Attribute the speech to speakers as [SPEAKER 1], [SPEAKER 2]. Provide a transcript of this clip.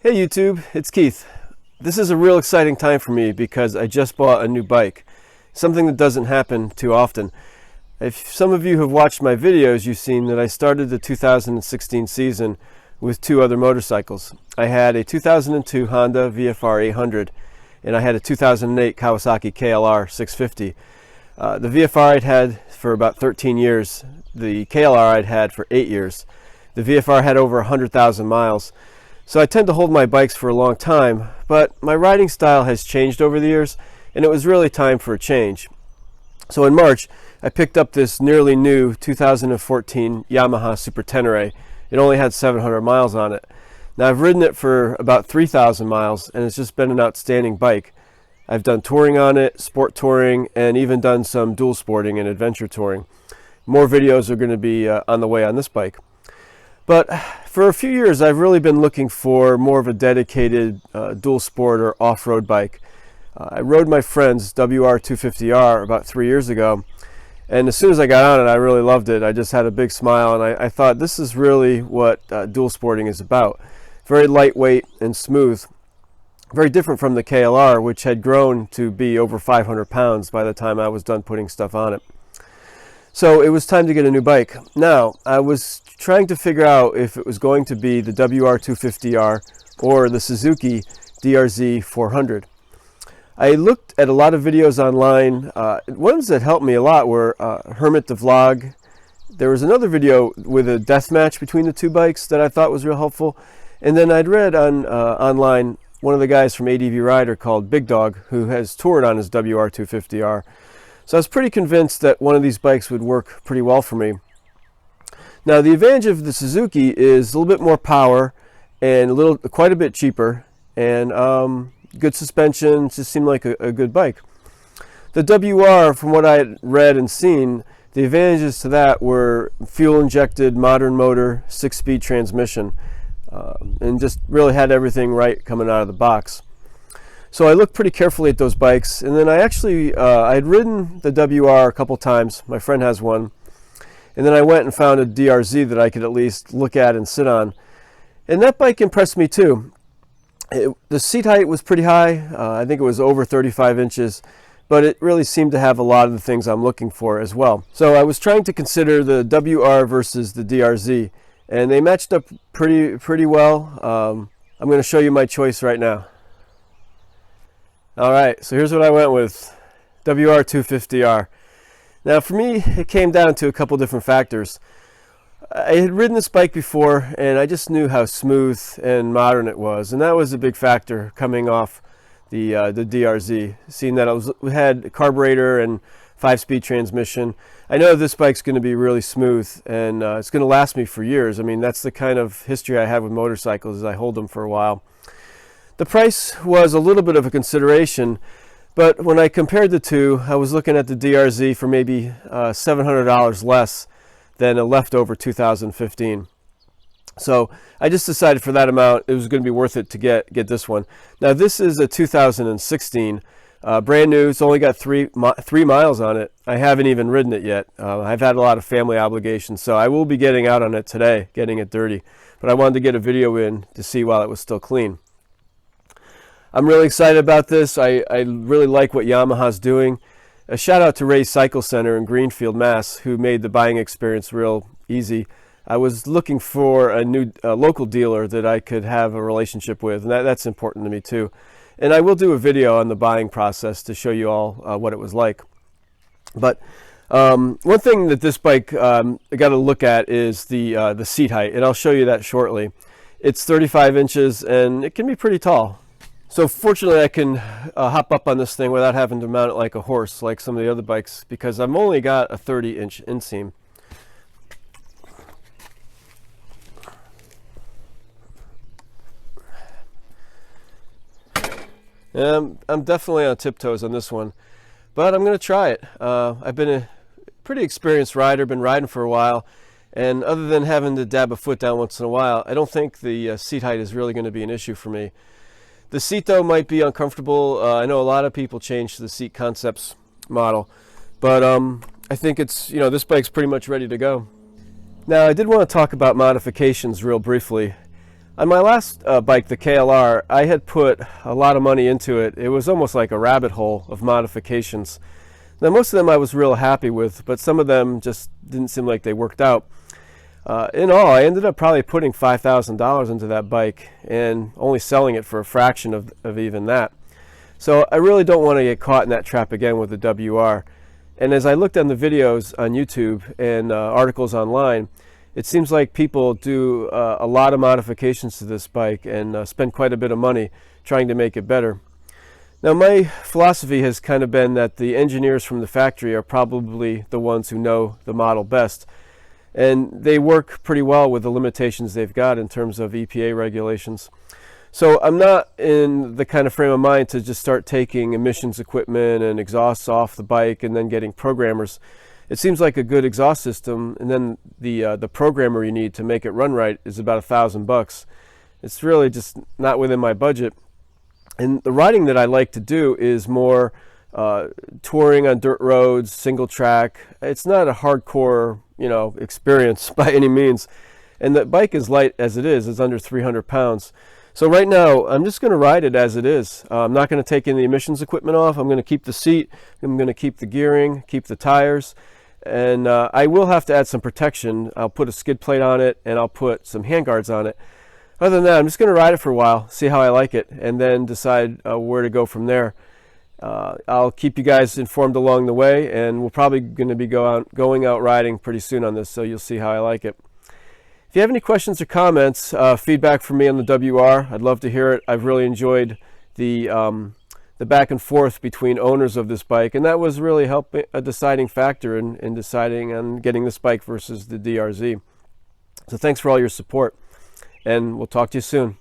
[SPEAKER 1] Hey YouTube, it's Keith. This is a real exciting time for me because I just bought a new bike, something that doesn't happen too often. If some of you have watched my videos, you've seen that I started the 2016 season with two other motorcycles. I had a 2002 Honda WR250R and I had a 2008 Kawasaki KLR 650. The VFR I'd had for about 13 years, the KLR I'd had for 8 years. The VFR had over 100,000 miles. So I tend to hold my bikes for a long time, but my riding style has changed over the years, and it was really time for a change. So in March, I picked up this nearly new 2014 Yamaha Super Tenere. It only had 700 miles on it. Now I've ridden it for about 3,000 miles, and it's just been an outstanding bike. I've done touring on it, sport touring, and even done some dual sporting and adventure touring. More videos are going to be on the way on this bike. But for a few years, I've really been looking for more of a dedicated dual sport or off-road bike. I rode my friend's WR250R about 3 years ago, and as soon as I got on it, I really loved it. I just had a big smile, and I thought this is really what dual sporting is about. Very lightweight and smooth. Very different from the KLR, which had grown to be over 500 pounds by the time I was done putting stuff on it. So it was time to get a new bike. Now, I was trying to figure out if it was going to be the WR250R or the Suzuki DRZ400. I looked at a lot of videos online. Ones that helped me a lot were Hermit the Vlog. There was another video with a death match between the two bikes that I thought was real helpful. And then I'd read on online one of the guys from ADV Rider called Big Dog, who has toured on his WR250R. So I was pretty convinced that one of these bikes would work pretty well for me. Now the advantage of the Suzuki is a little bit more power and quite a bit cheaper, and good suspension. Just seemed like a good bike. The WR, from what I had read and seen, the advantages to that were fuel injected, modern motor, 6-speed transmission, and just really had everything right coming out of the box. So I looked pretty carefully at those bikes, and then I had ridden the WR a couple times. My friend has one. And then I went and found a DRZ that I could at least look at and sit on. And that bike impressed me too. The seat height was pretty high. I think it was over 35 inches, but it really seemed to have a lot of the things I'm looking for as well. So I was trying to consider the WR versus the DRZ, and they matched up pretty well. I'm going to show you my choice right now. All right, so here's what I went with, WR250R. Now for me, it came down to a couple different factors. I had ridden this bike before, and I just knew how smooth and modern it was, and that was a big factor coming off the DRZ, seeing that it had a carburetor and 5-speed transmission. I know this bike's going to be really smooth, and it's going to last me for years. I mean, that's the kind of history I have with motorcycles, is I hold them for a while. The price was a little bit of a consideration, but when I compared the two, I was looking at the DRZ for maybe $700 less than a leftover 2015. So I just decided for that amount it was going to be worth it to get this one. Now this is a 2016, brand new. It's only got 3 miles on it. I haven't even ridden it yet. I've had a lot of family obligations, so I will be getting out on it today, getting it dirty. But I wanted to get a video in to see while it was still clean. I'm really excited about this. I really like what Yamaha's doing. A shout out to Ray's Cycle Center in Greenfield, Mass, who made the buying experience real easy. I was looking for a new local dealer that I could have a relationship with, and that's important to me too. And I will do a video on the buying process to show you all what it was like. But one thing that this bike I got to look at is the seat height, and I'll show you that shortly. It's 35 inches, and it can be pretty tall. So fortunately I can hop up on this thing without having to mount it like a horse like some of the other bikes, because I've only got a 30-inch inseam. I'm definitely on tiptoes on this one, but I'm going to try it. I've been a pretty experienced rider, been riding for a while, and other than having to dab a foot down once in a while, I don't think the seat height is really going to be an issue for me. The seat, though, might be uncomfortable. I know a lot of people change to the Seat Concepts model, but I think it's, this bike's pretty much ready to go. Now, I did want to talk about modifications real briefly. On my last bike, the KLR, I had put a lot of money into it. It was almost like a rabbit hole of modifications. Now, most of them I was real happy with, but some of them just didn't seem like they worked out. In all, I ended up probably putting $5,000 into that bike and only selling it for a fraction of even that. So I really don't want to get caught in that trap again with the WR. And as I looked on the videos on YouTube and articles online, it seems like people do a lot of modifications to this bike and spend quite a bit of money trying to make it better. Now, my philosophy has kind of been that the engineers from the factory are probably the ones who know the model best. And they work pretty well with the limitations they've got in terms of EPA regulations. So I'm not in the kind of frame of mind to just start taking emissions equipment and exhausts off the bike and then getting programmers. It seems like a good exhaust system, and then the programmer you need to make it run right is about $1,000. It's really just not within my budget. And the riding that I like to do is more touring on dirt roads, single track. It's not a hardcore, experience by any means. And the bike is light as it is. It's under 300 pounds. So right now, I'm just going to ride it as it is. I'm not going to take any emissions equipment off. I'm going to keep the seat. I'm going to keep the gearing, keep the tires. And I will have to add some protection. I'll put a skid plate on it, and I'll put some handguards on it. Other than that, I'm just going to ride it for a while, see how I like it, and then decide where to go from there. I'll keep you guys informed along the way, and we're probably going to be going out riding pretty soon on this, so you'll see how I like it. If you have any questions or comments, feedback from me on the WR, I'd love to hear it. I've really enjoyed the back and forth between owners of this bike, and that was really a deciding factor in deciding on getting this bike versus the DRZ. So thanks for all your support, and we'll talk to you soon.